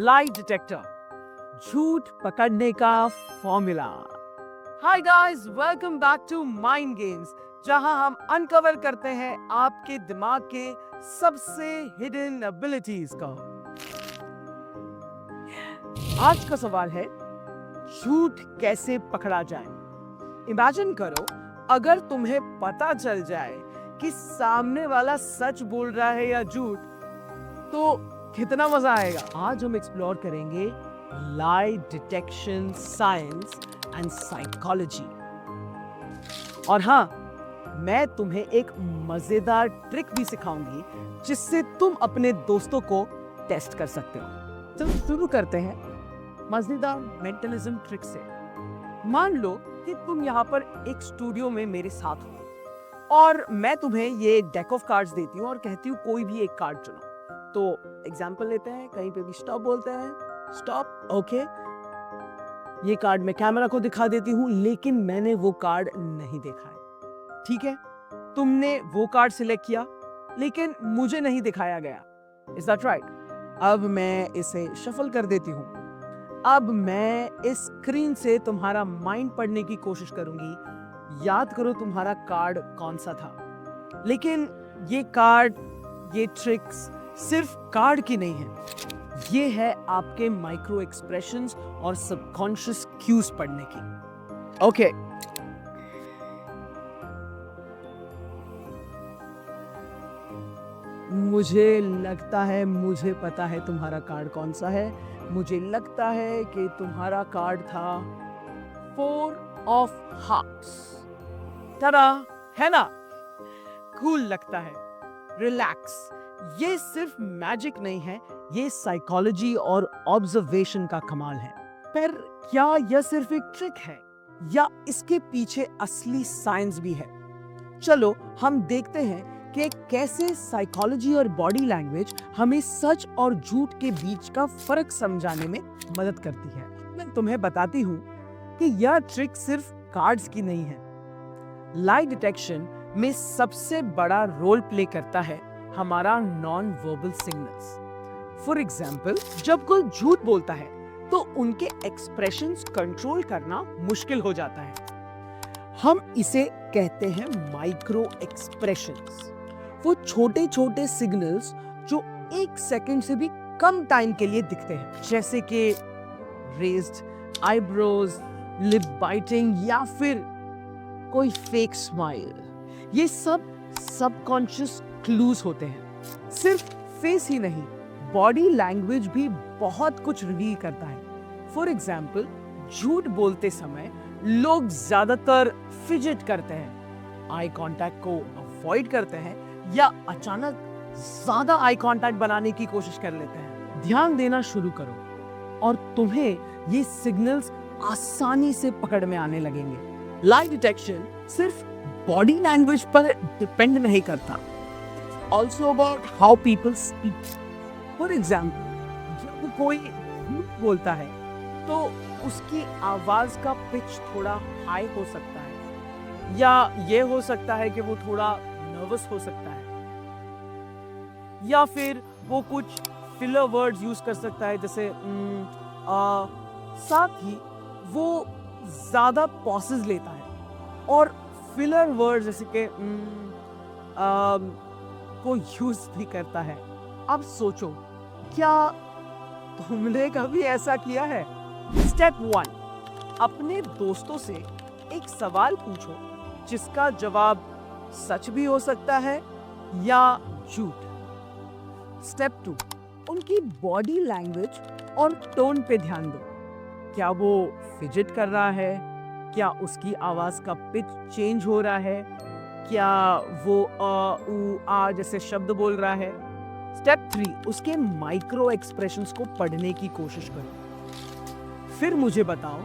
Lie detector, झूठ पकड़ने का formula. Hi guys, welcome back to mind games, जहां हम अनकवर करते हैं आपके दिमाग के सबसे हिडन एबिलिटीज का। आज का सवाल है, झूठ कैसे पकड़ा जाए। इमेजिन करो, अगर तुम्हें पता चल जाए कि सामने वाला सच बोल रहा है या झूठ, तो कितना मजा आएगा। आज हम एक्सप्लोर करेंगे लाई डिटेक्शन साइंस एंड साइकोलॉजी। और हाँ, मैं तुम्हें एक मजेदार ट्रिक भी सिखाऊंगी जिससे तुम अपने दोस्तों को टेस्ट कर सकते हो। तो शुरू करते हैं मजेदार मेंटलिज्म ट्रिक से। मान लो कि तुम यहाँ पर एक स्टूडियो में मेरे साथ हो और मैं तुम्हें ये डेक ऑफ कार्ड्स देती हूँ और कहती हूँ कोई भी एक कार्ड चुनो। तो एग्जाम्पल लेते हैं, कहीं पे भी स्टॉप बोलते हैं, स्टॉप। ओके, ये कार्ड मैं कैमरा को दिखा देती हूँ, लेकिन मैंने वो कार्ड नहीं देखा है। ठीक है, तुमने वो कार्ड सिलेक्ट किया लेकिन मुझे नहीं दिखाया गया। Is that right? अब मैं इसे शफल कर देती हूँ। अब मैं इस स्क्रीन से तुम्हारा माइंड पढ़ने की कोशिश करूंगी। याद करो तुम्हारा कार्ड कौन सा था। लेकिन ये कार्ड, ये ट्रिक्स सिर्फ कार्ड की नहीं है, ये है आपके माइक्रो एक्सप्रेशंस और सबकॉन्शियस क्यूज पढ़ने की। ओके, मुझे लगता है मुझे पता है तुम्हारा कार्ड कौन सा है। मुझे लगता है कि तुम्हारा कार्ड था 4 ऑफ हार्ट्स। tada, है ना? कूल लगता है। रिलैक्स। ये सिर्फ मैजिक नहीं है, ये साइकोलॉजी और ऑब्जर्वेशन का कमाल है। पर क्या यह सिर्फ एक ट्रिक है या इसके पीछे असली साइंस भी है? चलो हम देखते हैं कि कैसे साइकोलॉजी और बॉडी लैंग्वेज हमें सच और झूठ के बीच का फर्क समझाने में मदद करती है। मैं तुम्हें बताती हूँ कि यह ट्रिक सिर्फ कार्ड्स की नहीं है। लाई डिटेक्शन में सबसे बड़ा रोल प्ले करता है हमारा non verbal signals. For example, जब कोई झूठ बोलता है तो उनके एक्सप्रेशंस कंट्रोल करना मुश्किल हो जाता है। हम इसे कहते हैं माइक्रो एक्सप्रेशंस। वो छोटे छोटे सिग्नल्स जो 1 सेकंड से भी कम टाइम के लिए दिखते हैं, जैसे कि रेज्ड आईब्रोज, लिप बाइटिंग या फिर कोई फेक स्माइल। ये सब सबकॉन्शियस क्लूज होते हैं। सिर्फ फेस ही नहीं, बॉडी लैंग्वेज भी बहुत कुछ रिवील करता है। फॉर एग्जाम्पल, झूठ बोलते समय लोग ज्यादातर फिजिट करते हैं, आई कांटेक्ट को अवॉइड करते हैं या अचानक ज्यादा आई कांटेक्ट बनाने की कोशिश कर लेते हैं। ध्यान देना शुरू करो और तुम्हें ये सिग्नल्स आसानी से पकड़ में आने लगेंगे। लाई डिटेक्शन सिर्फ बॉडी लैंग्वेज पर डिपेंड नहीं करता, also about how people speak. For example, जब कोई झूठ बोलता है तो उसकी आवाज का पिच थोड़ा हाई हो सकता है, या ये हो सकता है कि वो थोड़ा नर्वस हो सकता है, या फिर वो कुछ फिलर वर्ड्स यूज कर सकता है, जैसे साथ ही वो ज्यादा पॉसेस लेता है और फिलर वर्ड्स जैसे कि को यूज भी करता है। अब सोचो, क्या तुमने कभी ऐसा किया है? स्टेप 1, अपने दोस्तों से एक सवाल पूछो जिसका जवाब सच भी हो सकता है या झूठ। स्टेप 2, उनकी बॉडी लैंग्वेज और टोन पे ध्यान दो। क्या वो फिजिट कर रहा है? क्या उसकी आवाज का पिच चेंज हो रहा है? क्या वो आ जैसे शब्द बोल रहा है? स्टेप 3, उसके माइक्रो एक्सप्रेशंस को पढ़ने की कोशिश करो। फिर मुझे बताओ,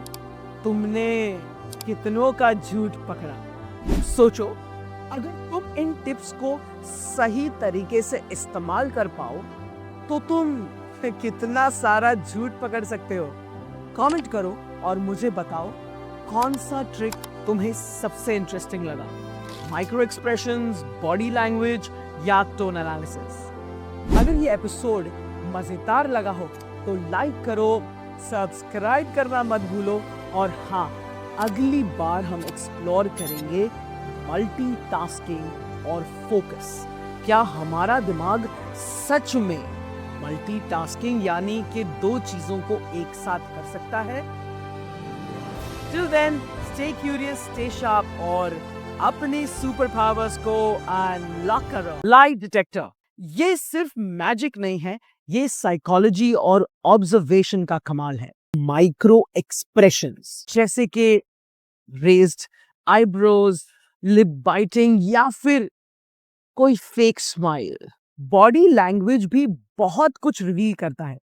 तुमने कितनों का झूठ पकड़ा? सोचो, अगर तुम इन टिप्स को सही तरीके से इस्तेमाल कर पाओ तो तुम कितना सारा झूठ पकड़ सकते हो। कमेंट करो और मुझे बताओ कौन सा ट्रिक तुम्हें सबसे इंटरेस्टिंग लगा, माइक्रो एक्सप्रेशंस, बॉडी लैंग्वेज या टोन एनालिसिस। अगर ये एपिसोड मजेदार लगा हो तो लाइक करो, सब्सक्राइब करना मत भूलो। और हाँ, अगली बार हम एक्सप्लोर करेंगे मल्टीटास्किंग और फोकस। क्या हमारा दिमाग सच में मल्टीटास्किंग यानी कि दो चीजों को एक साथ कर सकता है? Till then, stay curious, stay sharp और अपने सुपर पावर्स को अनलॉक करो। लाई डिटेक्टर ये सिर्फ मैजिक नहीं है, ये साइकोलॉजी और ऑब्जर्वेशन का कमाल है। माइक्रो एक्सप्रेशंस जैसे कि रेज्ड आईब्रोज, लिप बाइटिंग या फिर कोई फेक स्माइल, बॉडी लैंग्वेज भी बहुत कुछ रिवील करता है।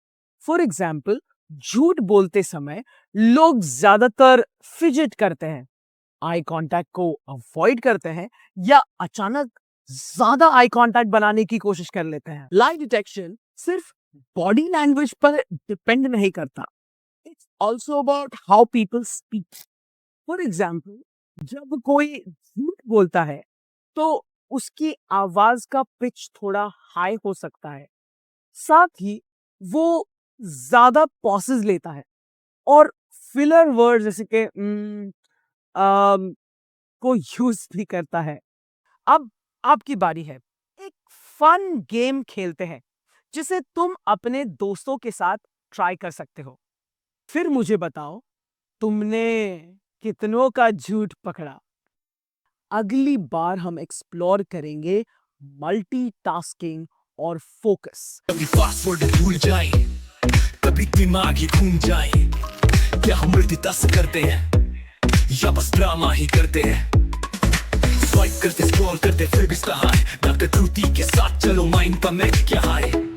फॉर एग्जाम्पल, झूठ बोलते समय लोग ज्यादातर फिजिट करते हैं, आई कांटेक्ट को अवॉइड करते हैं या अचानक ज्यादा आई कांटेक्ट बनाने की कोशिश कर लेते हैं। लाई डिटेक्शन सिर्फ बॉडी लैंग्वेज पर डिपेंड नहीं करता, it's also about how people speak. For example, जब कोई झूठ बोलता है तो उसकी आवाज का पिच थोड़ा हाई हो सकता है, साथ ही वो ज्यादा पॉसेस लेता है और फिलर वर्ड जैसे कि को यूज भी करता है। अब आपकी बारी है। एक फन गेम खेलते हैं जिसे तुम अपने दोस्तों के साथ ट्राई कर सकते हो। फिर मुझे बताओ तुमने कितनों का झूठ पकड़ा। अगली बार हम एक्सप्लोर करेंगे मल्टीटास्किंग और फोकस। कभी पासवर्ड भूल जाए, कभी दिमाग ही घूम जाए। क्या हम मल्टीटास्क करते हैं या बस ड्रामा ही करते हैं? स्वाइप करते स्क्रॉल करते फिर भी कहाँ है? डॉक्टर क्रूति के साथ चलो माइंड पर मैं क्या है?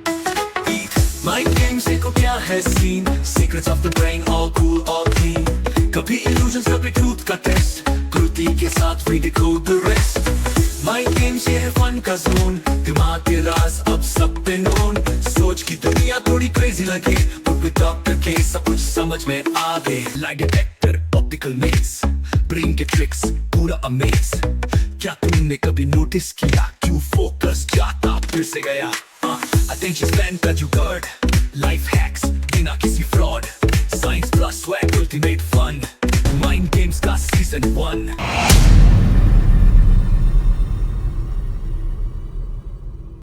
माइंड गेम से को क्या है scene? Secrets of the brain all cool all clean. कभी इल्यूजन्स कभी ट्रूथ का टेस्ट, क्रूति के साथ we decode the rest. Mind game से है फन का जोन, दिमाग के राज अब सब पे नोन। सोच की दुनिया थोड़ी क्रेजी लगे, पर डॉक्टर के सब कुछ समझ में आ गए। लाई डिटेक्टर ऑप्टिकल मेज, ब्रेन के ट्रिक्स पूरा अमेज। क्या तुमने कभी नोटिस किया क्यों फोकस जाता फिर से गया? अटेंशन स्पैन का जुगाड़, लाइफ हैक्स बिना किसी